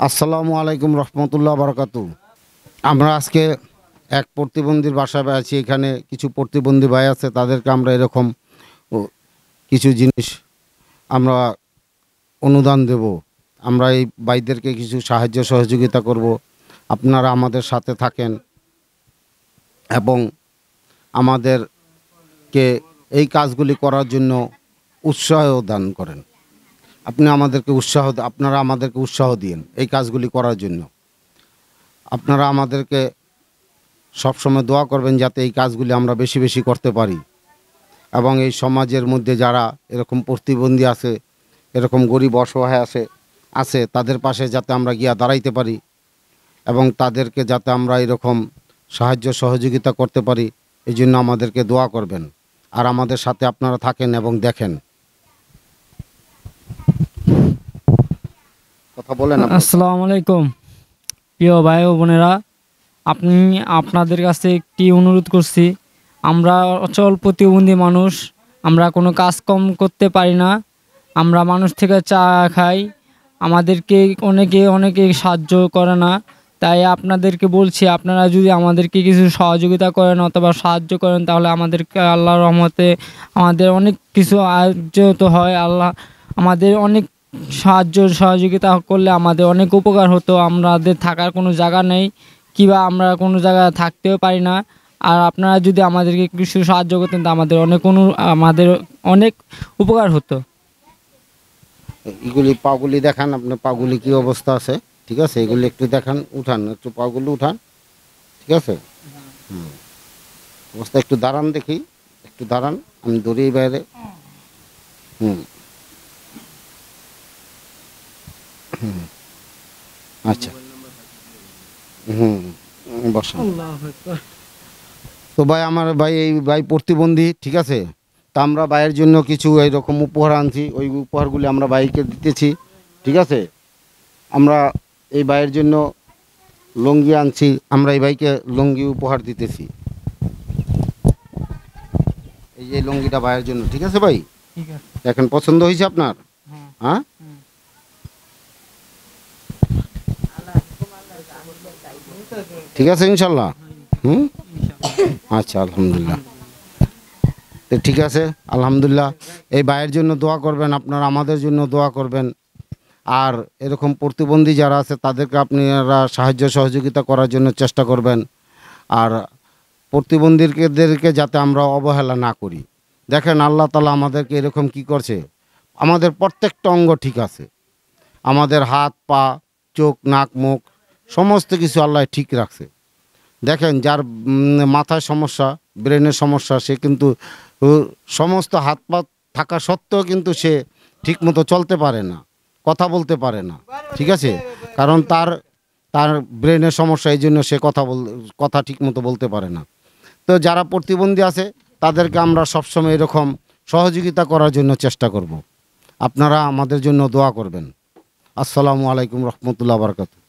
আসসালামু আলাইকুম রহমতুল্লাহ বারাকাতু। আমরা আজকে এক প্রতিবন্ধীর বাসায় আছি। এখানে কিছু প্রতিবন্ধী ভাই আছে, তাদেরকে আমরা এরকম কিছু জিনিস আমরা অনুদান দেব। আমরা এই ভাইদেরকে কিছু সাহায্য সহযোগিতা করব। আপনারা আমাদের সাথে থাকেন এবং আমাদেরকে এই কাজগুলি করার জন্য উৎসাহ দান করেন। আপনারা আমাদেরকে উৎসাহ দিন এই কাজগুলি করার জন্য। আপনারা আমাদেরকে সবসময় দোয়া করবেন যাতে এই কাজগুলি আমরা বেশি বেশি করতে পারি এবং এই সমাজের মধ্যে যারা এরকম প্রতিবন্ধী আছে, এরকম গরিব অসহায় আছে তাদের পাশে যাতে আমরা গিয়া দাঁড়াইতে পারি এবং তাদেরকে যাতে আমরা এরকম সাহায্য সহযোগিতা করতে পারি, এই জন্য আমাদেরকে দোয়া করবেন আর আমাদের সাথে আপনারা থাকেন এবং দেখেন। কথা বলেন। আসসালামু আলাইকুম প্রিয় ভাই ও বোনেরা, আপনাদের কাছে একটি অনুরোধ করছি। আমরা অচল প্রতিবন্ধী মানুষ, আমরা কোনো কাজ কম করতে পারি না, আমরা মানুষ থেকে চা খাই, আমাদেরকে অনেকে সাহায্য করে না। তাই আপনাদেরকে বলছি, আপনারা যদি আমাদেরকে কিছু সহযোগিতা করেন অথবা সাহায্য করেন তাহলে আমাদেরকে আল্লাহর রহমতে আমাদের অনেক কিছু আয়োজিত হয়। আল্লাহ আমাদের অনেক সহযোগিতা করলে আমাদের অনেক উপকার হতো। আমাদের থাকার কোনো জায়গা নেই কিংবা আমরা কোনো জায়গায় থাকতেও পারি না। আর আপনারা যদি আমাদেরকে কিছু সাহায্য করতেন তা আমাদের অনেক উপকার হতো। এগুলি পাগুলি দেখান, আপনার পাগুলি কি অবস্থা আছে? ঠিক আছে, এগুলি একটু দেখান, উঠান একটু, পাগুলি উঠান। ঠিক আছে, অবস্থা একটু দাঁড়ান, দেখি একটু দাঁড়ান, আমি দৌড়ি বাইরে। আচ্ছা, বসেন। তো ভাই, আমার ভাই এই ভাই প্রতিবন্ধী, ঠিক আছে। তা আমরা ভাইয়ের জন্য কিছু এইরকম উপহার আনছি, ওই উপহারগুলি আমরা ভাইকে দিতেছি। ঠিক আছে, আমরা এই ভাইয়ের জন্য লুঙ্গি আনছি, আমরা এই ভাইকে লুঙ্গি উপহার দিতেছি। এই যে লুঙ্গিটা ভাইয়ের জন্য, ঠিক আছে ভাই? এখন পছন্দ হয়েছে আপনার? হ্যাঁ, ঠিক আছে ইনশাল্লাহ। আচ্ছা, আলহামদুলিল্লাহ। ঠিক আছে, আলহামদুলিল্লাহ। এই ভাইয়ের জন্য দোয়া করবেন, আপনারা আমাদের জন্য দোয়া করবেন। আর এরকম প্রতিবন্ধী যারা আছে তাদেরকে আপনারা সাহায্য সহযোগিতা করার জন্য চেষ্টা করবেন। আর প্রতিবন্ধীদেরকে যাতে আমরা অবহেলা না করি। দেখেন, আল্লাহ তাআলা আমাদেরকে এরকম কি করছে, আমাদের প্রত্যেকটা অঙ্গ ঠিক আছে, আমাদের হাত পা চোখ নাক মুখ সমস্ত কিছু আল্লাহ ঠিক রাখছে। দেখেন, যার মাথায় সমস্যা, ব্রেনের সমস্যা, সে কিন্তু সমস্ত হাত পা থাকা সত্ত্বেও কিন্তু সে ঠিকমতো চলতে পারে না, কথা বলতে পারে না। ঠিক আছে, কারণ তার ব্রেনের সমস্যা, এই জন্য সে কথা ঠিকমতো বলতে পারে না। তো যারা প্রতিবন্ধী আছে তাদেরকে আমরা সবসময় এরকম সহযোগিতা করার জন্য চেষ্টা করব। আপনারা আমাদের জন্য দোয়া করবেন। আসসালামু আলাইকুম রহমতুল্লাহ বারাকাতুহু।